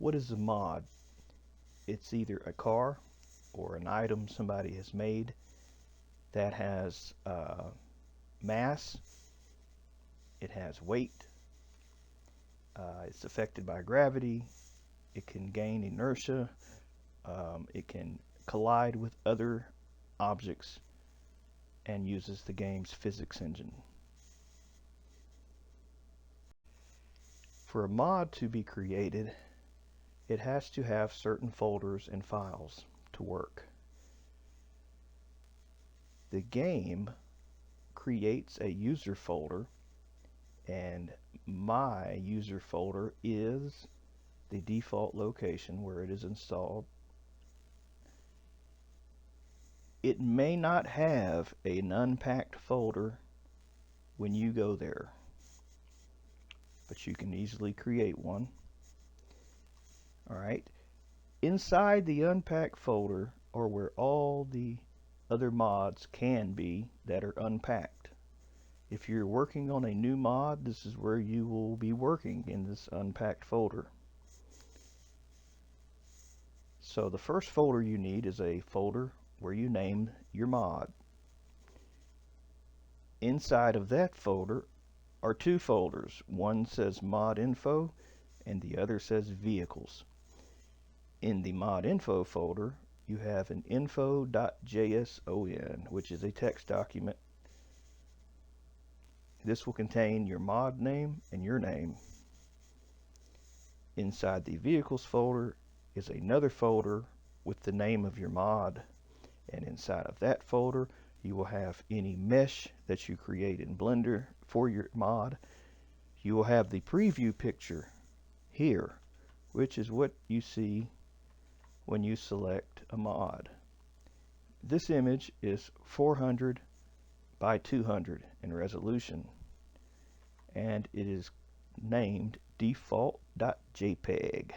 what is a mod? It's either a car or an item somebody has made that has mass, it has weight, it's affected by gravity, it can gain inertia, it can collide with other objects, and uses the game's physics engine. For a mod to be created, it has to have certain folders and files to work. The game creates a user folder, and my user folder is the default location where it is installed. It may not have an unpacked folder when you go there, but you can easily create one. Alright, inside the unpacked folder are where all the other mods can be that are unpacked. If you're working on a new mod, this is where you will be working, in this unpacked folder. So the first folder you need is a folder where you name your mod. Inside of that folder are two folders. One says mod info and the other says vehicles. In the mod info folder, you have an info.json, which is a text document. This will contain your mod name and your name. Inside the vehicles folder is another folder with the name of your mod, and inside of that folder you will have any mesh that you create in Blender for your mod. You will have the preview picture here, which is what you see when you select a mod. This image is 400 by 200 in resolution, and it is named default.jpg.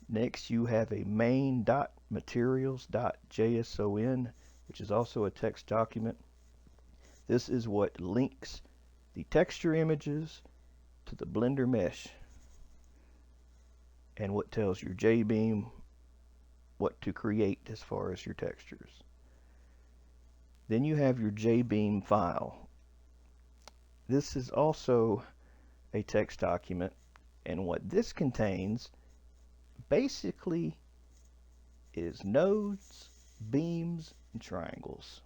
Next, you have a main.materials.json, which is also a text document. This is what links the texture images to the Blender mesh, and what tells your Jbeam what to create as far as your textures. Then you have your Jbeam file. This is also a text document, and what this contains basically is nodes, beams, and triangles.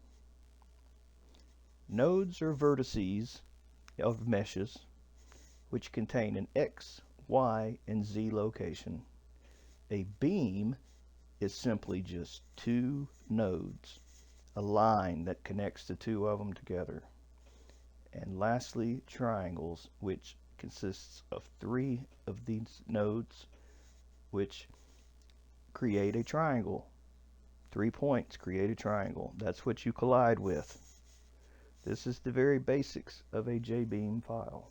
Nodes are vertices of meshes which contain an X, Y, and Z location. A beam is simply just two nodes, a line that connects the two of them together. And lastly, triangles, which consists of three of these nodes which create a triangle. 3 points create a triangle. That's what you collide with. This is the very basics of a Jbeam file.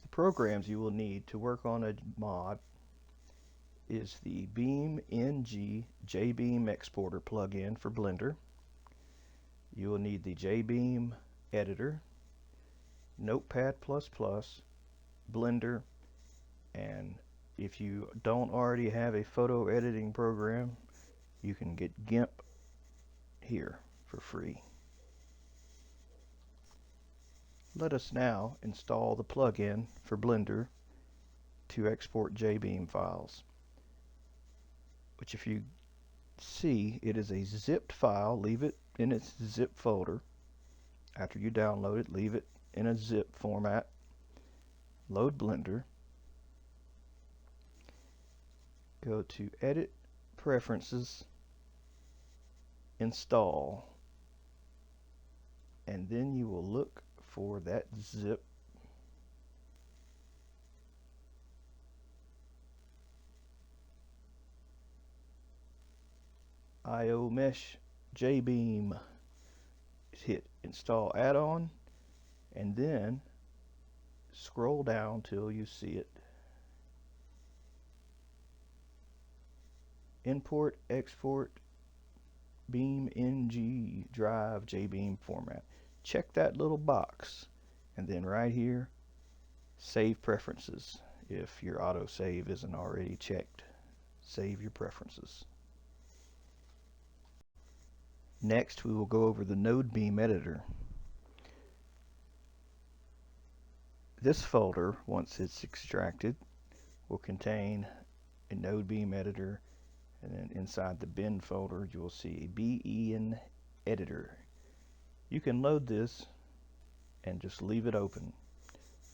The programs you will need to work on a mod is the BeamNG Jbeam exporter plugin for Blender. You will need the Jbeam Editor, Notepad++, Blender, and if you don't already have a photo editing program, you can get GIMP here for free. Let us now install the plugin for Blender to export Jbeam files, which, if you see, it is a zipped file. Leave it in its zip folder. After you download it, leave it in a zip format. Load Blender. Go to Edit, Preferences, Install, and then you will look for that zip. IO Mesh Jbeam. Hit Install Add-on, and then scroll down till you see it. Import, export, BeamNG drive Jbeam format. Check that little box, and then right here Save preferences. If your autosave isn't already checked, save your preferences. Next, we will go over the Jbeam Editor. This folder, once it's extracted, will contain a Jbeam Editor, and then inside the bin folder you will see a BeamNG Editor. You can load this and just leave it open.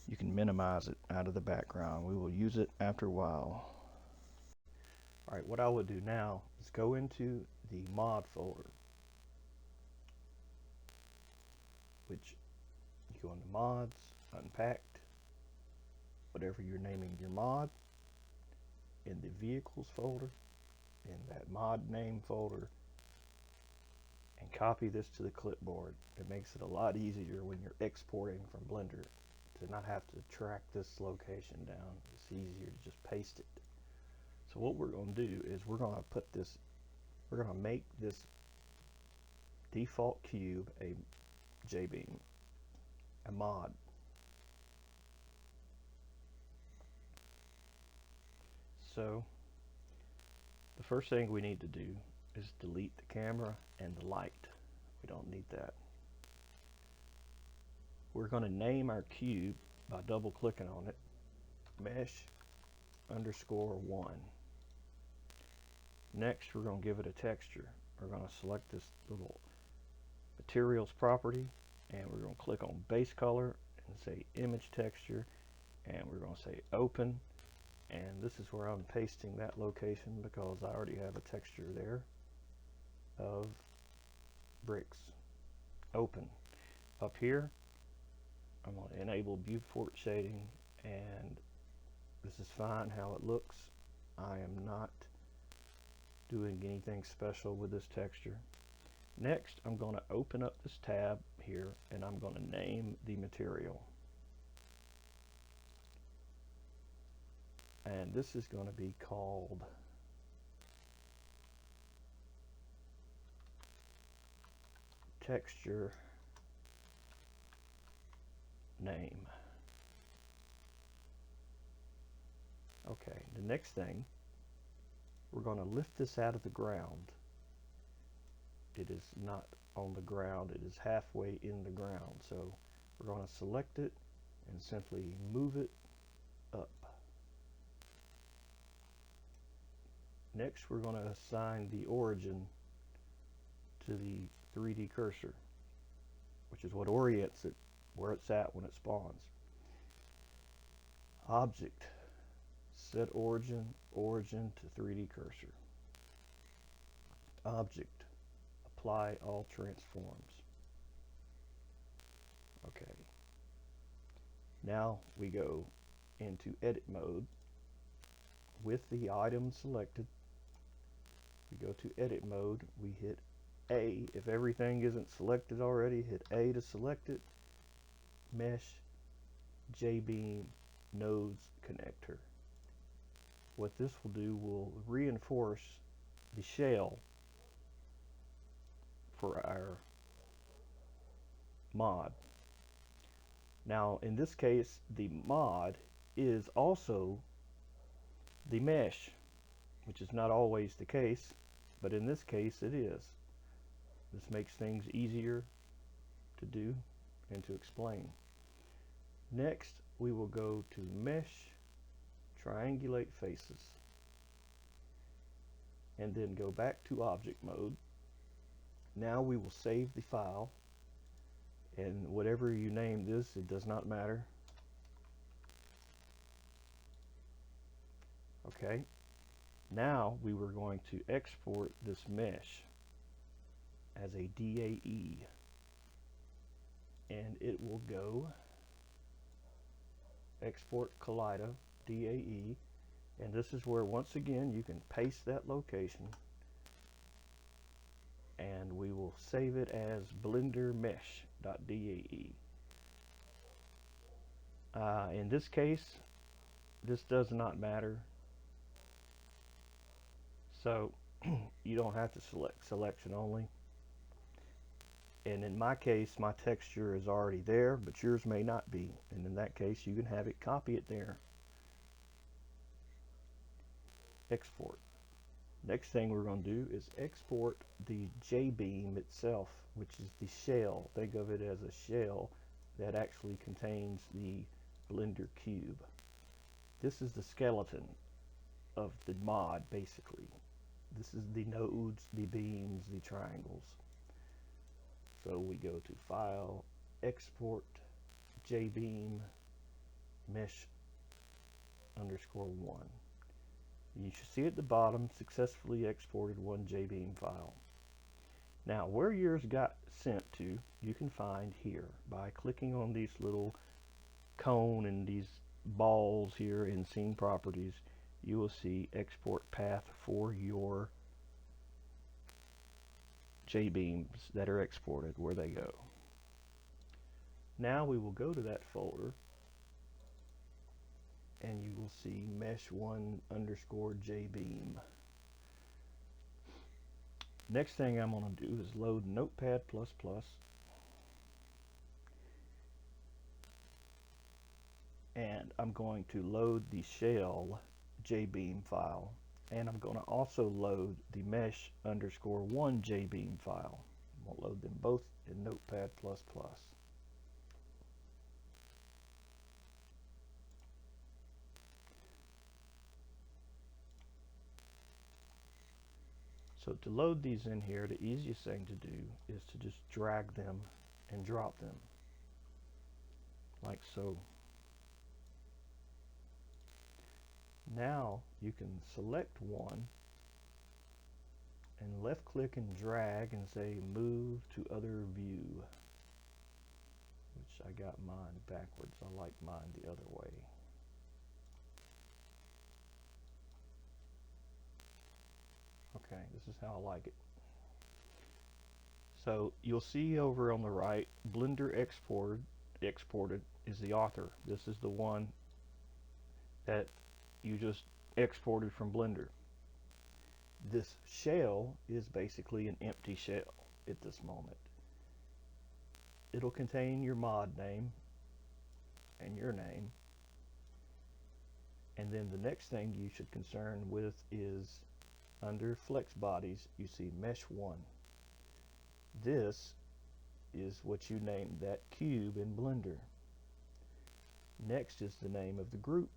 You can minimize it out of the background. We will use it after a while. Alright, what I will do now is go into the mod folder, which you go into mods, unpacked, whatever you're naming your mod, in the vehicles folder, in that mod name folder, and copy this to the clipboard. It makes it a lot easier when you're exporting from Blender to not have to track this location down. It's easier to just paste it. So what we're going to do is we're going to make this default cube a Jbeam, a mod. So the first thing we need to do is delete the camera and the light. We don't need that. We're going to name our cube by double clicking on it, mesh_1. Next, we're going to give it a texture. We're going to select this little materials property, and we're going to click on base color and say image texture, and we're going to say open, and this is where I'm pasting that location because I already have a texture there of bricks. Open. Up here I'm going to enable viewport shading, and this is fine how it looks. I am not doing anything special with this texture. Next, I'm going to open up this tab here, and I'm going to name the material. And this is going to be called texture name. Okay, the next thing, we're going to lift this out of the ground. It is not on the ground, it is halfway in the ground. So we're going to select it and simply move it up. Next, we're going to assign the origin to the 3D cursor, which is what orients it where it's at when it spawns. Object, set origin to 3D cursor. Object, apply all transforms. Okay. Now we go into edit mode with the item selected. We go to edit mode, we hit A. If everything isn't selected already, hit A to select it. Mesh Jbeam nodes connector. What this will do will reinforce the shell for our mod. Now in this case, the mod is also the mesh, which is not always the case, but in this case it is. This makes things easier to do and to explain. Next, we will go to Mesh, Triangulate Faces, and then go back to Object Mode. Now we will save the file, and whatever you name this, it does not matter. Okay, now we were going to export this mesh as a DAE, and it will go export Kaleido DAE, and this is where once again you can paste that location, and we will save it as blendermesh.dae. In this case, this does not matter, so you don't have to select selection only. And in my case, my texture is already there, but yours may not be. And in that case, you can have it copy it there. Export. Next thing we're going to do is export the Jbeam itself, which is the shell. Think of it as a shell that actually contains the Blender cube. This is the skeleton of the mod, basically. This is the nodes, the beams, the triangles. So we go to File, Export, Jbeam, Mesh _1. You should see at the bottom, successfully exported one Jbeam file. Now, where yours got sent to, you can find here by clicking on these little cone and these balls here in Scene Properties. You will see export path for your Jbeams that are exported, where they go. Now we will go to that folder and you will see mesh1 _ Jbeam. Next thing I'm going to do is load Notepad++, and I'm going to load the shell Jbeam file, and I'm going to also load the mesh _1 Jbeam file. I'm going to load them both in Notepad++. So to load these in here, the easiest thing to do is to just drag them and drop them, like so. Now you can select one and left click and drag and say move to other view, which I got mine backwards. I like mine the other way. Okay, this is how I like it. So you'll see over on the right, Blender exported is the author. This is the one that you just exported from Blender. This shell is basically an empty shell at this moment. It'll contain your mod name and your name. And then the next thing you should concern with is under flex bodies, you see mesh 1. This is what you named that cube in Blender. Next is the name of the group.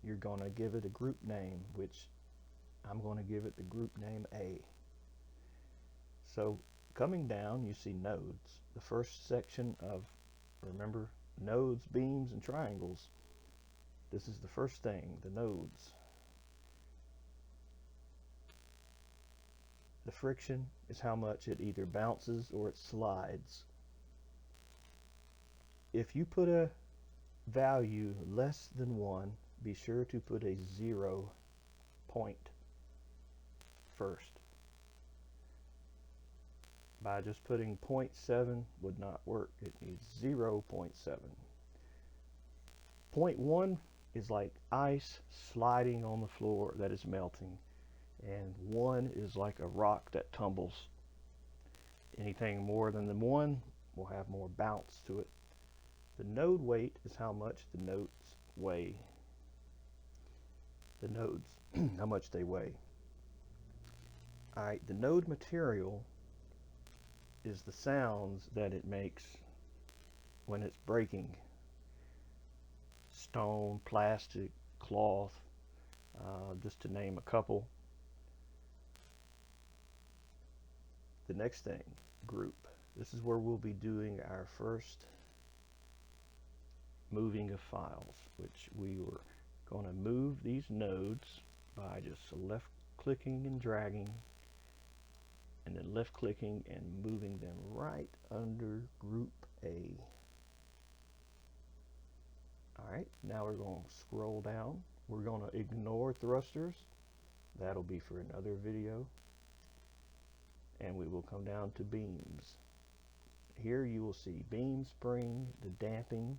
You're going to give it a group name, which I'm going to give it the group name A. So coming down, you see nodes. The first section of, remember, nodes, beams, and triangles. This is the first thing, the nodes. The friction is how much it either bounces or it slides. If you put a value less than 1, be sure to put a 0 point first. By just putting 0.7 would not work. It needs 0.7. 0.1 is like ice sliding on the floor that is melting, and 1 is like a rock that tumbles. Anything more than the 1 will have more bounce to it. The node weight is how much the nodes weigh. The nodes, how much they weigh. Alright, the node material is the sounds that it makes when it's breaking. Stone, plastic, cloth, just to name a couple. The next thing, group. This is where we'll be doing our first moving of files, which we were going to move these nodes by just left clicking and dragging, and then left clicking and moving them right under group A. Alright, now we're going to scroll down. We're going to ignore thrusters. That'll be for another video. And we will come down to beams. Here you will see beam spring, the damping,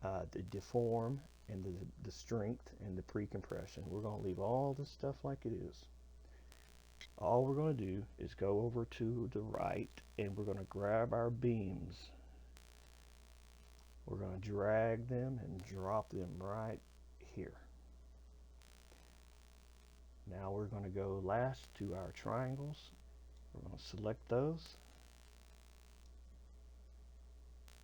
the deform, and the strength, and the pre-compression. We're going to leave all this stuff like it is. all we're going to do is go over to the right and we're going to grab our beams. We're going to drag them and drop them right here. Now we're going to go last to our triangles. We're going to select those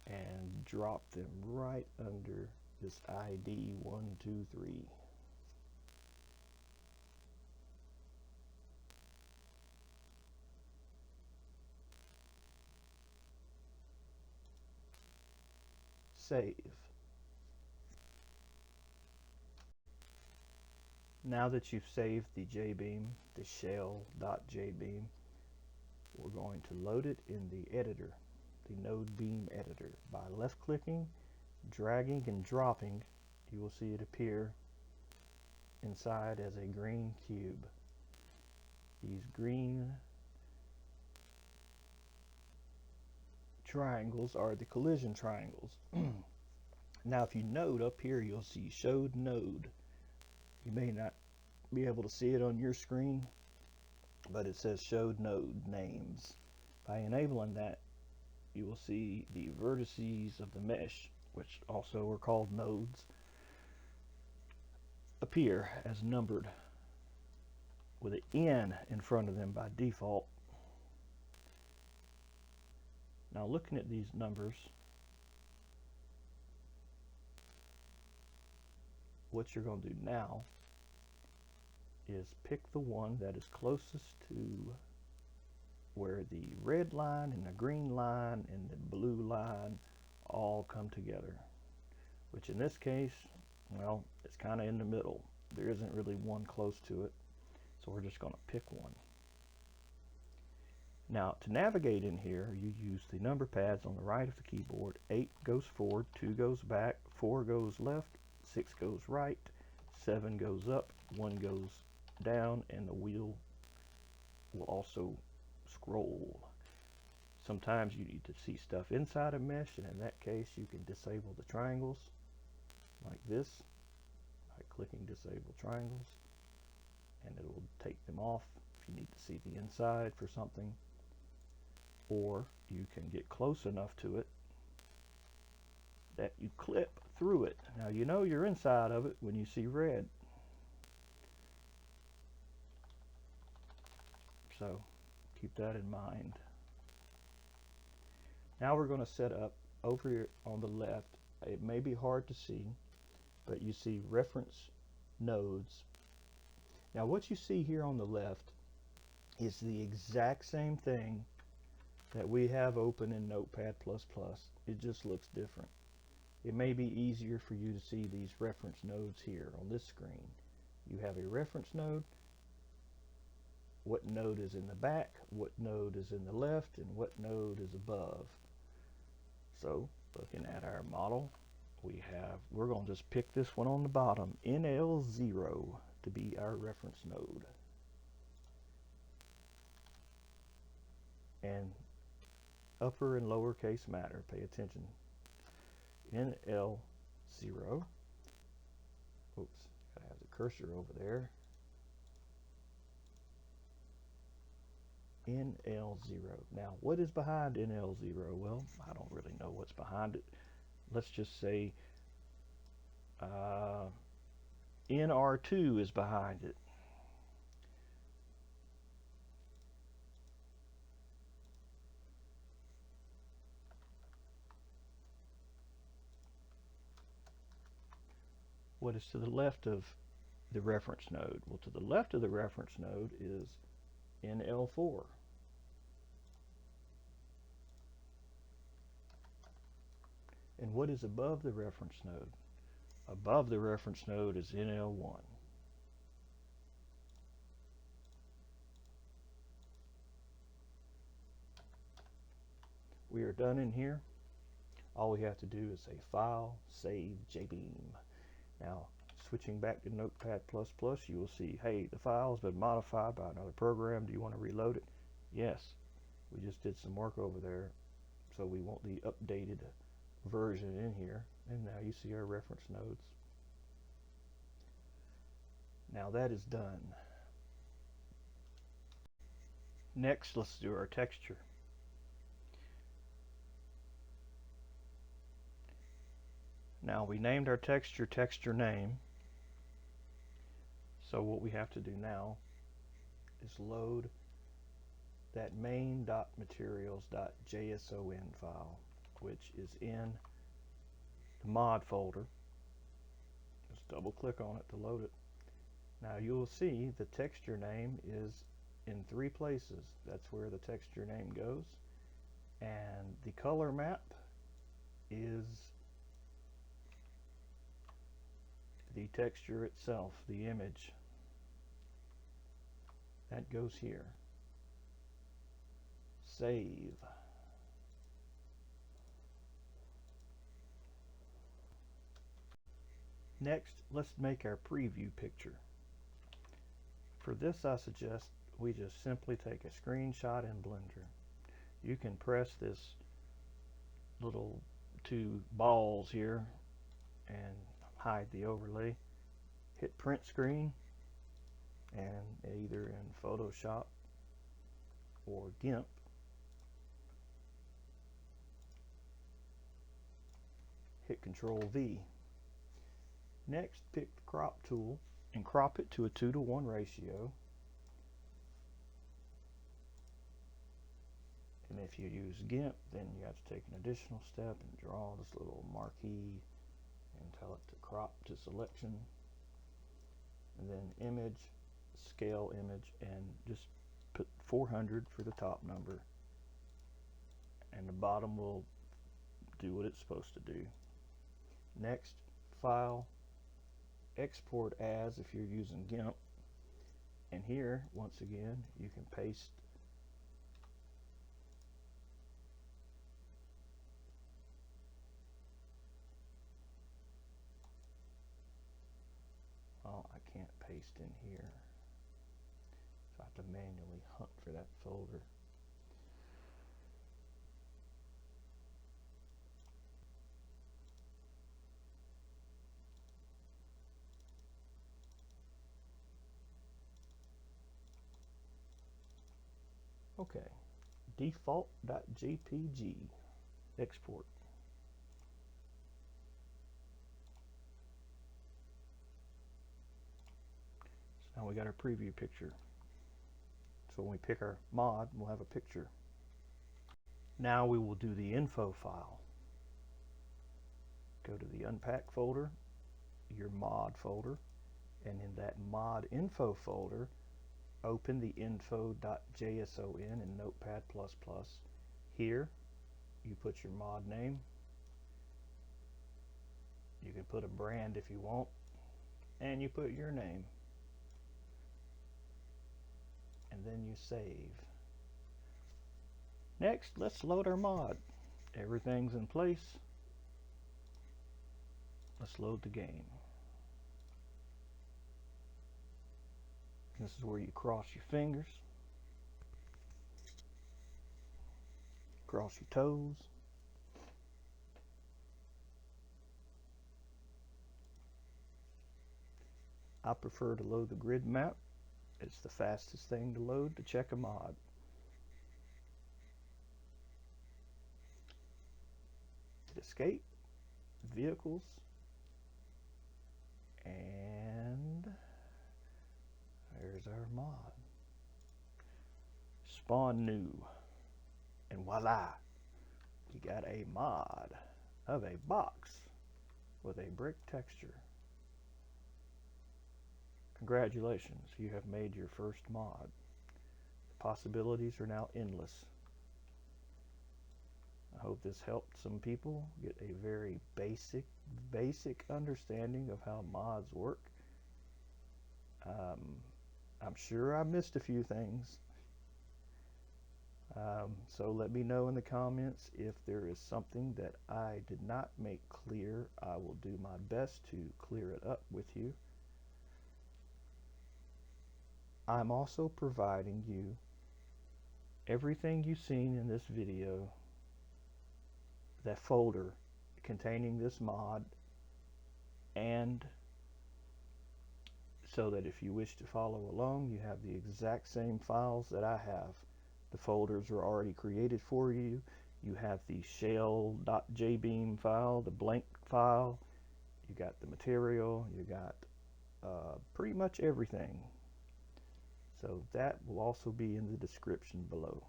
and drop them right under this ID 1, 2, 3. Save. Now that you've saved the Jbeam, the shell.jbeam, we're going to load it in the editor, the Node Beam Editor. By left-clicking, dragging, and dropping, you will see it appear inside as a green cube. These green triangles are the collision triangles. Now if you note up here, you'll see showed node. You may not be able to see it on your screen, but it says showed node names. By enabling that, you will see the vertices of the mesh, which also are called nodes, appear as numbered with an N in front of them by default. Now looking at these numbers, what you're going to do now is pick the one that is closest to where the red line and the green line and the blue line all come together, which in this case, well, it's kind of in the middle. There isn't really one close to it, so we're just going to pick one. Now to navigate in here, you use the number pads on the right of the keyboard. 8 goes forward, 2 goes back, 4 goes left, 6 goes right, 7 goes up, 1 goes down, and the wheel will also scroll. Sometimes you need to see stuff inside a mesh, and in that case you can disable the triangles like this by clicking disable triangles, and it will take them off if you need to see the inside for something. Or you can get close enough to it that you clip through it. Now you know you're inside of it when you see red. So keep that in mind. Now we're going to set up over here on the left. It may be hard to see, but you see reference nodes. Now what you see here on the left is the exact same thing that we have open in Notepad++. It just looks different. It may be easier for you to see these reference nodes here on this screen. You have a reference node, what node is in the back, what node is in the left, and what node is above. So looking at our model, we're going to just pick this one on the bottom, NL0, to be our reference node. And upper and lowercase matter, pay attention. NL0. Oops, gotta have the cursor over there. NL0. Now, what is behind NL0? Well, I don't really know what's behind it. Let's just say NR2 is behind it. What is to the left of the reference node? Well, to the left of the reference node is NL4. And what is above the reference node? Above the reference node is NL1. We are done in here. All we have to do is say File, Save, Jbeam. Now, switching back to Notepad++, you will see, hey, the file has been modified by another program. Do you want to reload it? Yes. We just did some work over there, so we want the updated version in here. And now you see our reference nodes. Now that is done. Next, let's do our texture. Now we named our texture name. So what we have to do now is load that main.materials.json file, which is in the mod folder. Just double click on it to load it. Now you'll see the texture name is in 3 places. That's where the texture name goes. And the color map is the texture itself, the image. That goes here. Save. Next, let's make our preview picture. For this, I suggest we just simply take a screenshot in Blender. You can press this little 2 balls here and hide the overlay. Hit print screen, and either in Photoshop or GIMP, hit Control V. Next, pick the crop tool and crop it to a 2:1 ratio. And if you use GIMP, then you have to take an additional step and draw this little marquee and tell it to crop to selection. And then image, scale image, and just put 400 for the top number. And the bottom will do what it's supposed to do. Next, File, Export As if you're using GIMP. And here, once again, you can paste I can't paste in here, so I have to manually hunt for that folder. Okay, default.jpg, export. Now we got our preview picture. So when we pick our mod, we'll have a picture. Now we will do the info file. Go to the unpack folder, your mod folder, and in that mod info folder, open the info.json in Notepad++. Here, you put your mod name. You can put a brand if you want, and you put your name. And then you save. Next, let's load our mod. Everything's in place. Let's load the game. This is where you cross your fingers, cross your toes. I prefer to load the grid map. It's the fastest thing to load to check a mod. Hit escape, vehicles, and there's our mod. Spawn new, and voila, you got a mod of a box with a brick texture. Congratulations, you have made your first mod. The possibilities are now endless. I hope this helped some people get a very basic understanding of how mods work. I'm sure I missed a few things. So let me know in the comments if there is something that I did not make clear. I will do my best to clear it up with you. I'm also providing you everything you've seen in this video, that folder containing this mod, and so that if you wish to follow along, you have the exact same files that I have The folders are already created for you. You have the shell.jbeam file, the blank file. You got the material. You got pretty much everything. So that will also be in the description below.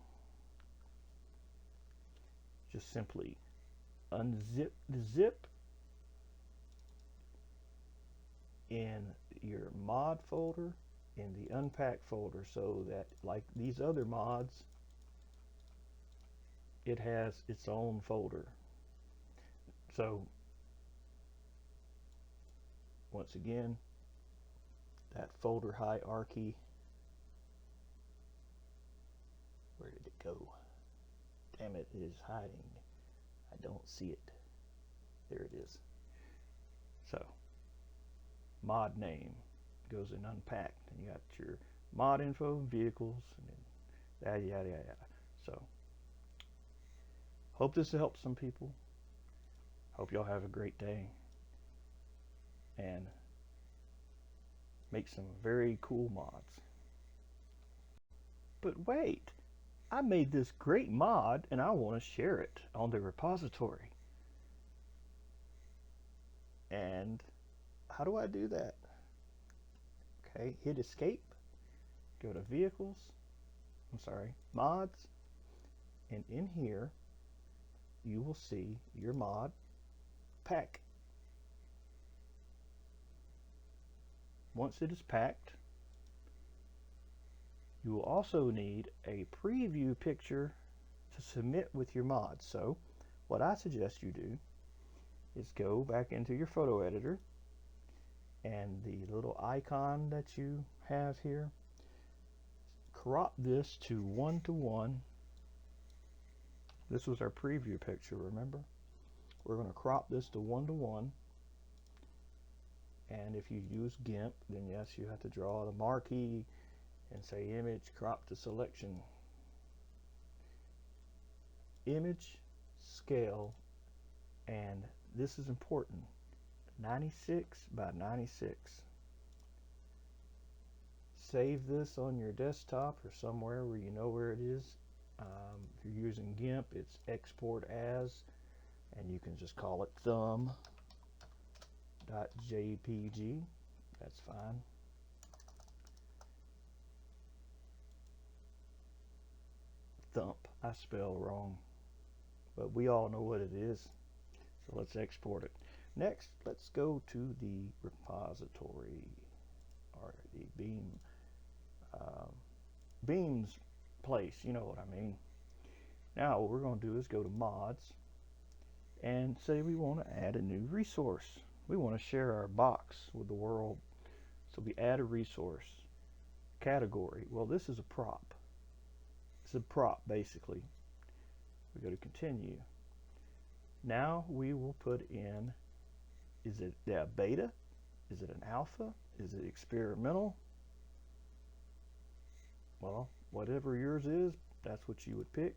Just simply unzip the zip in your mod folder, in the unpack folder, so that like these other mods, it has its own folder. So once again, that folder hierarchy, where did it go? Damn it, it is hiding. I don't see it. There it is. So mod name goes in unpacked, and you got your mod info, vehicles, and then yada yada yada. So hope this helps some people. Hope y'all have a great day and make some very cool mods. But wait, I made this great mod and I want to share it on the repository. And how do I do that? Okay, hit escape, go to vehicles, mods, and in here you will see your mod pack. Once it is packed, you will also need a preview picture to submit with your mod. So what I suggest you do is go back into your photo editor, and the little icon that you have here, crop this to 1:1. This was our preview picture, remember? We're going to crop this to 1:1. And if you use GIMP, then yes, you have to draw the marquee and say image crop to selection. Image scale, and this is important, 96 by 96. Save this on your desktop or somewhere where you know where it is. If you're using GIMP, it's export as, and you can just call it thumb.jpg. That's fine. Thump, I spell wrong, but we all know what it is. So let's export it. Next, let's go to the repository, or the Beam's place, you know what I mean. Now what we're going to do is go to mods and say we want to add a new resource. We want to share our box with the world. So we add a resource category. Well, this is a prop. It's a prop basically. We go to continue. Now we will put in, is it a beta? Is it an alpha? Is it experimental? Well, whatever yours is, that's what you would pick.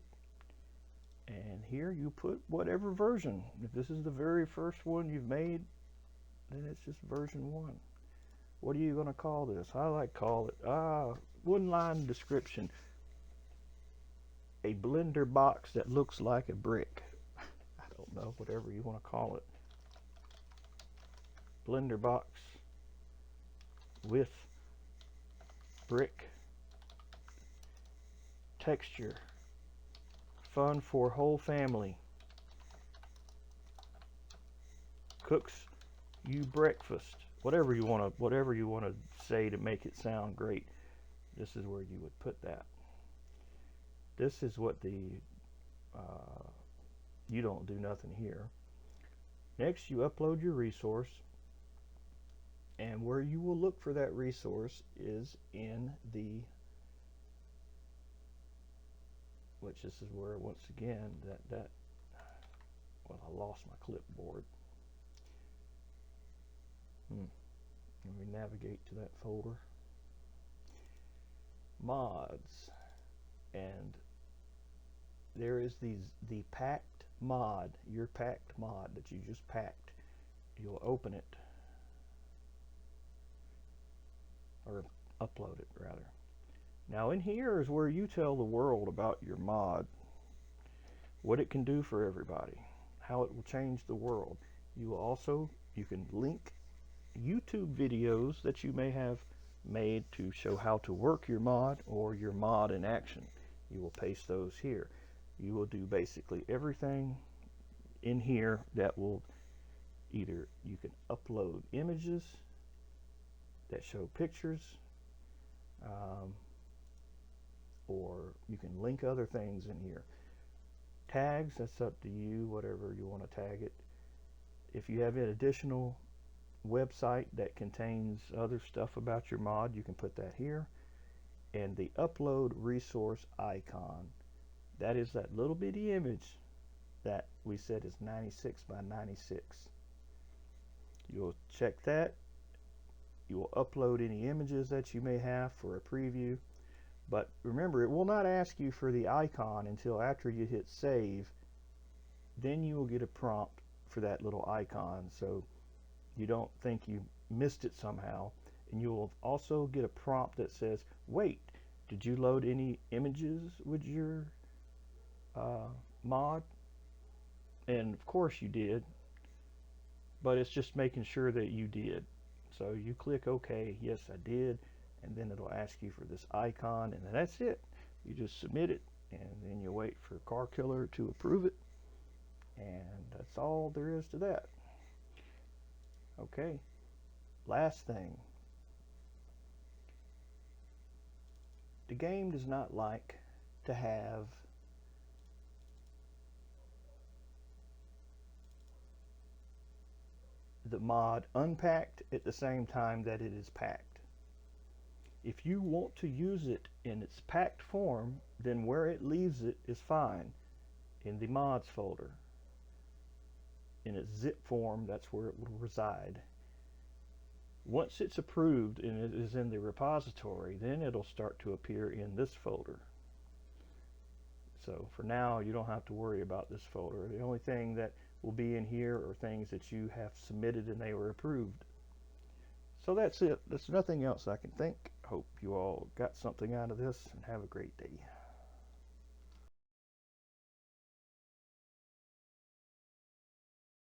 And here you put whatever version. If this is the very first one you've made, then it's just version 1. What are you going to call this? I like call it, one line description. A blender box that looks like a brick. I don't know, whatever you want to call it. Blender box with brick texture. Fun for whole family. Cooks you breakfast. Whatever you want to say to make it sound great. This is where you would put that. This is what the you don't do nothing here. Next, you upload your resource, and where you will look for that resource is in the, which this is where once again well, I lost my clipboard. Let me navigate to that folder. Mods, and there is the packed mod, your packed mod that you just packed. You'll open it, or upload it rather. Now in here is where you tell the world about your mod, what it can do for everybody, how it will change the world. You can link YouTube videos that you may have made to show how to work your mod or your mod in action. You will paste those here. You will do basically everything in here that will either, you can upload images that show pictures, or you can link other things in here. Tags, that's up to you, whatever you want to tag it. If you have an additional website that contains other stuff about your mod, you can put that here. And the upload resource icon, that is that little bitty image that we said is 96 by 96. You'll check that. You will upload any images that you may have for a preview. But remember, it will not ask you for the icon until after you hit save. Then you will get a prompt for that little icon, so you don't think you missed it somehow. And you will also get a prompt that says, wait, did you load any images with your mod? And of course you did, but it's just making sure that you did. So you click OK, yes I did, and then it'll ask you for this icon, and that's it. You just submit it, and then you wait for Car Killer to approve it, and that's all there is to that. Okay, last thing. The game does not like to have the mod unpacked at the same time that it is packed. If you want to use it in its packed form, then where it leaves it is fine, in the mods folder. In its zip form, that's where it will reside. Once it's approved and it is in the repository, then it'll start to appear in this folder. So for now, you don't have to worry about this folder. The only thing that will be in here are things that you have submitted and they were approved. So that's it. There's nothing else I can think. Hope you all got something out of this, and have a great day.